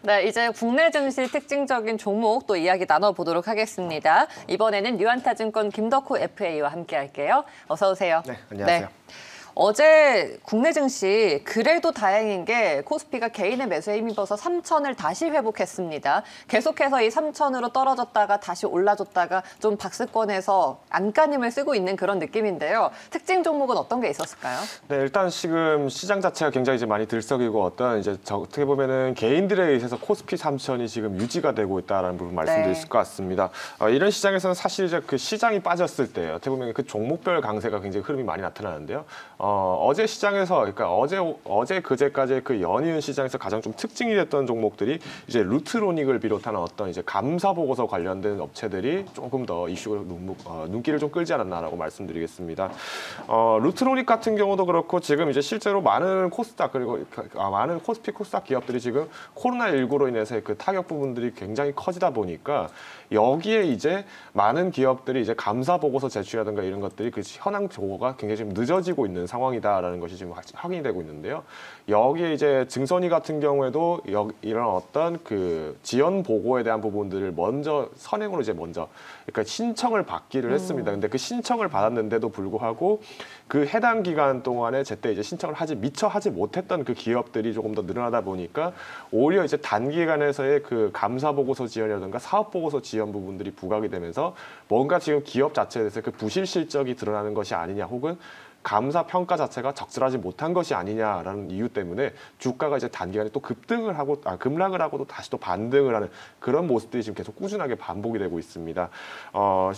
네, 이제 국내 증시 특징적인 종목 또 이야기 나눠보도록 하겠습니다. 이번에는 유안타증권 김덕호 FA와 함께할게요. 어서 오세요. 네, 안녕하세요. 네. 어제 국내 증시 그래도 다행인 게 코스피가 개인의 매수에 힘입어서 3천을 다시 회복했습니다. 계속해서 이 3천으로 떨어졌다가 다시 올라줬다가 좀 박스권에서 안간힘을 쓰고 있는 그런 느낌인데요. 특징 종목은 어떤 게 있었을까요? 네, 일단 지금 시장 자체가 굉장히 이제 많이 들썩이고 어떻게 보면은 개인들에 의해서 코스피 3천이 지금 유지가 되고 있다라는 부분 말씀드릴 수 있을 것 같습니다. 이런 시장에서는 사실 이제 그 시장이 빠졌을 때 어떻게 보면 그 종목별 강세가 굉장히 흐름이 많이 나타나는데요. 어제 시장에서 그러니까 어제 그제까지 그 연이은 시장에서 가장 좀 특징이 됐던 종목들이 이제 루트로닉을 비롯한 어떤 이제 감사 보고서 관련된 업체들이 조금 더 이슈를 눈길을 좀 끌지 않았나라고 말씀드리겠습니다. 루트로닉 같은 경우도 그렇고 지금 이제 실제로 많은 코스닥 그리고 많은 코스피 코스닥 기업들이 지금 코로나19로 인해서 그 타격 부분들이 굉장히 커지다 보니까 여기에 이제 많은 기업들이 이제 감사 보고서 제출이라든가 이런 것들이 그 현황 보고가 굉장히 지금 늦어지고 있는 상황이다라는 것이 지금 확인이 되고 있는데요. 여기에 이제 증선위 같은 경우에도 이런 어떤 그 지연 보고에 대한 부분들을 먼저 선행으로 이제 그러니까 신청을 받기를 했습니다. 근데 그 신청을 받았는데도 불구하고 그 해당 기간 동안에 제때 이제 신청을 미처 하지 못했던 그 기업들이 조금 더 늘어나다 보니까 오히려 이제 단기간에서의 그 감사 보고서 지연이라든가 사업 보고서 지연 부분들이 부각이 되면서 뭔가 지금 기업 자체에 대해서 그 부실 실적이 드러나는 것이 아니냐 혹은 감사 평가 자체가 적절하지 못한 것이 아니냐라는 이유 때문에 주가가 이제 단기간에 또 급락을 하고도 다시 또 반등을 하는 그런 모습들이 지금 계속 꾸준하게 반복이 되고 있습니다.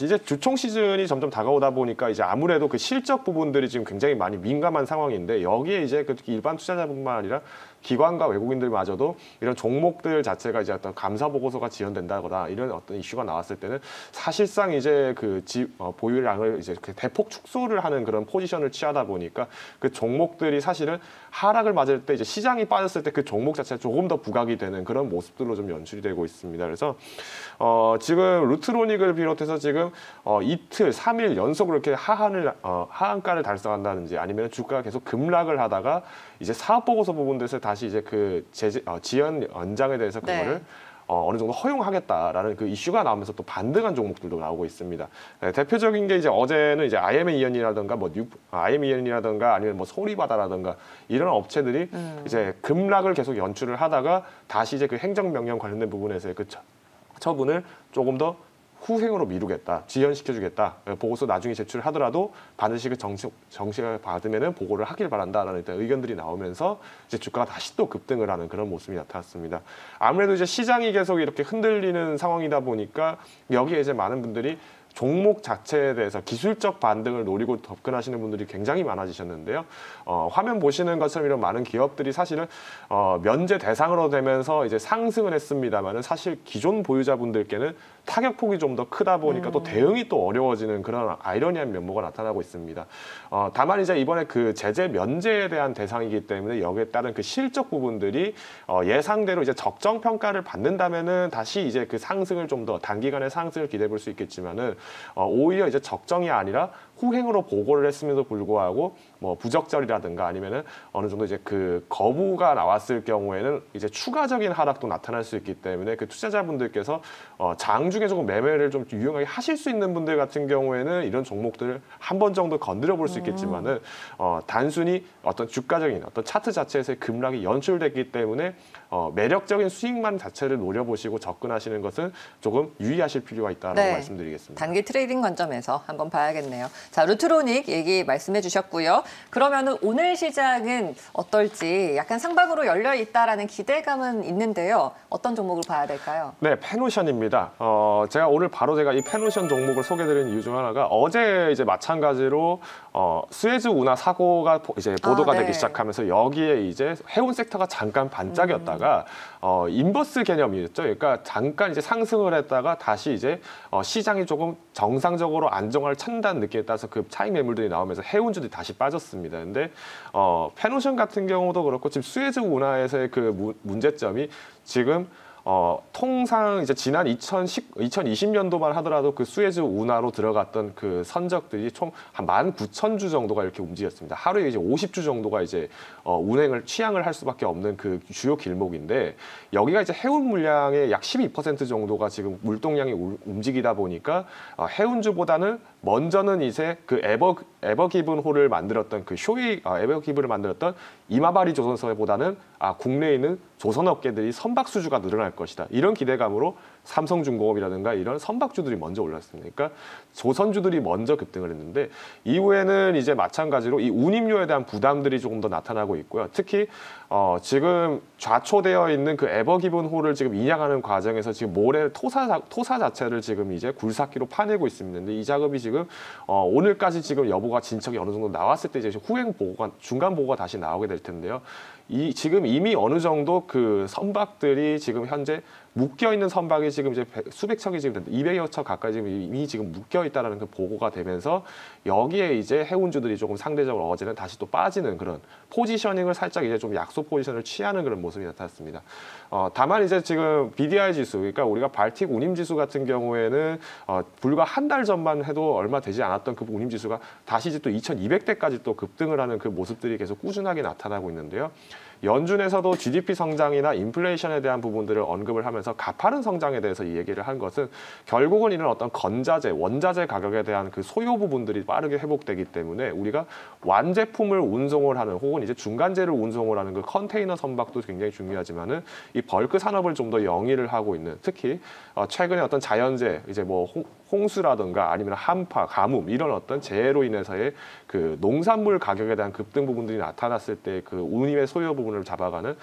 이제 주총 시즌이 점점 다가오다 보니까 이제 아무래도 그 실적 부분들이 지금 굉장히 많이 민감한 상황인데 여기에 이제 그 일반 투자자뿐만 아니라 기관과 외국인들마저도 이런 종목들 자체가 이제 어떤 감사 보고서가 지연된다거나 이런 어떤 이슈가 나왔을 때는 사실상 이제 그 보유량을 이제 대폭 축소를 하는 그런 포지션을 취하다 보니까 그 종목들이 사실은 하락을 맞을 때 이제 시장이 빠졌을 때 그 종목 자체가 조금 더 부각이 되는 그런 모습들로 좀 연출이 되고 있습니다. 그래서 지금 루트로닉을 비롯해서 지금 이틀, 3일 연속으로 이렇게 하한가를 달성한다든지 아니면 주가가 계속 급락을 하다가 이제 사업 보고서 부분들에서 다시 이제 그 지연 연장에 대해서 그거를 어느 정도 허용하겠다라는 그 이슈가 나오면서 또 반등한 종목들도 나오고 있습니다. 네, 대표적인 게 이제 어제는 이제 IMEN이라든가 아니면 뭐 소리바다라든가 이런 업체들이 이제 급락을 계속 연출을 하다가 다시 이제 그 행정명령 관련된 부분에서의 그 처분을 조금 더 후행으로 미루겠다, 지연시켜주겠다, 보고서 나중에 제출하더라도 반드시 그 정시가 받으면은 보고를 하길 바란다라는 의견들이 나오면서 이제 주가가 다시 또 급등을 하는 그런 모습이 나타났습니다. 아무래도 이제 시장이 계속 이렇게 흔들리는 상황이다 보니까 여기에 이제 많은 분들이 종목 자체에 대해서 기술적 반등을 노리고 접근하시는 분들이 굉장히 많아지셨는데요. 화면 보시는 것처럼 이런 많은 기업들이 사실은 면제 대상으로 되면서 이제 상승을 했습니다만은 사실 기존 보유자분들께는 타격폭이 좀 더 크다 보니까 또 대응이 또 어려워지는 그런 아이러니한 면모가 나타나고 있습니다. 다만 이제 이번에 그 제재 면제에 대한 대상이기 때문에 여기에 따른 그 실적 부분들이 예상대로 이제 적정 평가를 받는다면은 다시 이제 그 상승을 좀 더 단기간의 상승을 기대해 볼 수 있겠지만은 오히려 이제 적정이 아니라 후행으로 보고를 했음에도 불구하고 뭐 부적절이라든가 아니면은 어느 정도 이제 그 거부가 나왔을 경우에는 이제 추가적인 하락도 나타날 수 있기 때문에 그 투자자분들께서 장중에 조금 매매를 좀 유용하게 하실 수 있는 분들 같은 경우에는 이런 종목들을 한 번 정도 건드려 볼 수 있겠지만은 단순히 어떤 주가적인 어떤 차트 자체에서의 급락이 연출됐기 때문에 매력적인 수익만 자체를 노려보시고 접근하시는 것은 조금 유의하실 필요가 있다라고 말씀드리겠습니다. 단기 트레이딩 관점에서 한번 봐야겠네요. 자, 루트로닉 얘기 말씀해 주셨고요. 그러면은 오늘 시장은 어떨지 약간 상박으로 열려 있다라는 기대감은 있는데요. 어떤 종목을 봐야 될까요? 네, 페노션입니다. 제가 오늘 바로 이 페노션 종목을 소개드린 이유 중 하나가 어제 이제 마찬가지로 수에즈 운하 사고가 이제 보도가 되기 시작하면서 여기에 이제 해운 섹터가 잠깐 반짝였다가 인버스 개념이었죠. 그러니까 잠깐 이제 상승을 했다가 다시 이제 시장이 조금 정상적으로 안정화를 찾는다는 느낌에 따라서 그 차익 매물들이 나오면서 해운주들이 다시 빠졌습니다. 근데 페노션 같은 경우도 그렇고 지금 수에즈 운하에서의 그 문제점이 지금 통상 이제 지난 2020년도만 하더라도 그 수에즈 운하로 들어갔던 그 선적들이 총 한 19,000주 정도가 이렇게 움직였습니다. 하루에 이제 50주 정도가 이제 운행을 취항을 할 수밖에 없는 그 주요 길목인데 여기가 이제 해운 물량의 약 12% 정도가 지금 물동량이 움직이다 보니까 해운주보다는 먼저는 이제 그 에버기븐호를 만들었던 그 에버기븐을 만들었던 이마바리 조선사보다는 국내에 있는 조선업계들이 선박 수주가 늘어날 것이다. 이런 기대감으로 삼성중공업이라든가 이런 선박주들이 먼저 올랐습니다. 그러니까 조선주들이 먼저 급등을 했는데 이후에는 이제 마찬가지로 이 운임료에 대한 부담들이 조금 더 나타나고 있고요. 특히 지금 좌초되어 있는 그 에버기븐호를 지금 인양하는 과정에서 지금 모래 토사 자체를 지금 이제 굴삭기로 파내고 있습니다. 근데 이 작업이 지금 오늘까지 지금 여부가 진척이 어느 정도 나왔을 때 이제 후행 보고가 중간 보고가 다시 나오게 될 텐데요. 지금 이미 어느 정도 그 선박들이 지금 현재 묶여 있는 선박이 지금 이제 수백 척이 지금 200여 척 가까이 지금 이미 지금 묶여 있다라는 그 보고가 되면서 여기에 이제 해운주들이 조금 상대적으로 어제는 다시 또 빠지는 그런 포지셔닝을 살짝 이제 좀 약소 포지션을 취하는 그런 모습이 나타났습니다. 다만 이제 지금 BDI 지수, 그러니까 우리가 발틱 운임 지수 같은 경우에는 불과 한 달 전만 해도 얼마 되지 않았던 그 운임 지수가 다시 이제 또 2,200대까지 또 급등을 하는 그 모습들이 계속 꾸준하게 나타나고 있는데요. 연준에서도 GDP 성장이나 인플레이션에 대한 부분들을 언급을 하면서 가파른 성장에 대해서 이 얘기를 한 것은 결국은 이런 어떤 건자재, 원자재 가격에 대한 그 소요 부분들이 빠르게 회복되기 때문에 우리가 완제품을 운송을 하는 혹은 이제 중간재를 운송을 하는 그 컨테이너 선박도 굉장히 중요하지만은 이 벌크 산업을 좀 더 영위를 하고 있는 특히 최근에 어떤 자연재해 이제 뭐 홍수라든가 아니면 한파, 가뭄 이런 어떤 재해로 인해서의 그 농산물 가격에 대한 급등 부분들이 나타났을 때 그 운임의 소요 부분을 잡아가는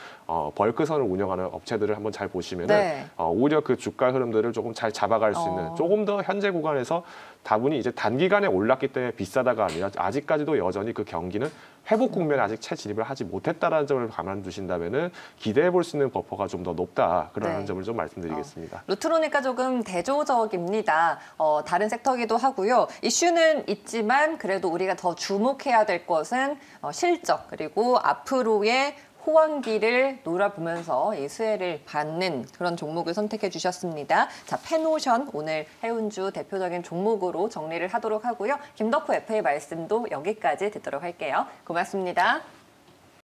벌크선을 운영하는 업체들을 한번 잘 보시면은 네. 오히려 그 주가 흐름들을 조금 잘 잡아갈 수 있는 조금 더 현재 구간에서 다분히 이제 단기간에 올랐기 때문에 비싸다가 아니라 아직까지도 여전히 그 경기는 회복 국면에 아직 채 진입을 하지 못했다라는 점을 감안 두신다면은 기대해 볼 수 있는 버퍼가 좀 더 높다 그런 네. 점을 좀 말씀드리겠습니다. 루트로니까 조금 대조적입니다. 다른 섹터이기도 하고요. 이슈는 있지만 그래도 우리가 더 주목해야 될 것은 실적 그리고 앞으로의 호황기를 놀아보면서 이 수혜를 받는 그런 종목을 선택해 주셨습니다. 자, 페노션 오늘 해운주 대표적인 종목으로 정리를 하도록 하고요. 김덕후 FA 말씀도 여기까지 듣도록 할게요. 고맙습니다.